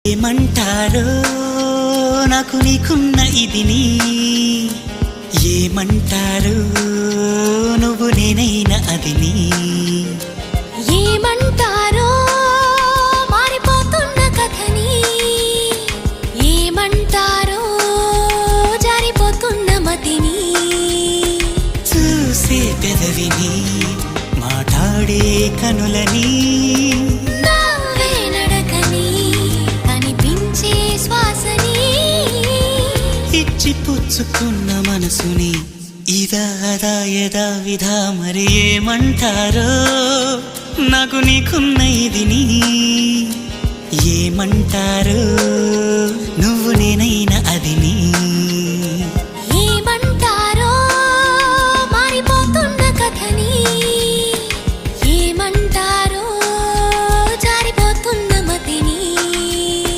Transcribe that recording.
ఏమంటారో నాకు నీకున్న ఇదిని, ఏమంటారో నువ్వు నేనైనా అదిని, ఏమంటారో మారిపోతున్న కథని, ఏమంటారో జారిపోతున్న మతిని, చూసే పెదవిని మాట్లాడే కనులని, నవ్వే నడకని కనిపించే శ్వాసని, ఇచ్చి పుచ్చుకున్న మనసుని ఇదా అదా యదా విధా మరి ఏమంటారో నాకు నీకున్న ఇదిని, ఏమంటారో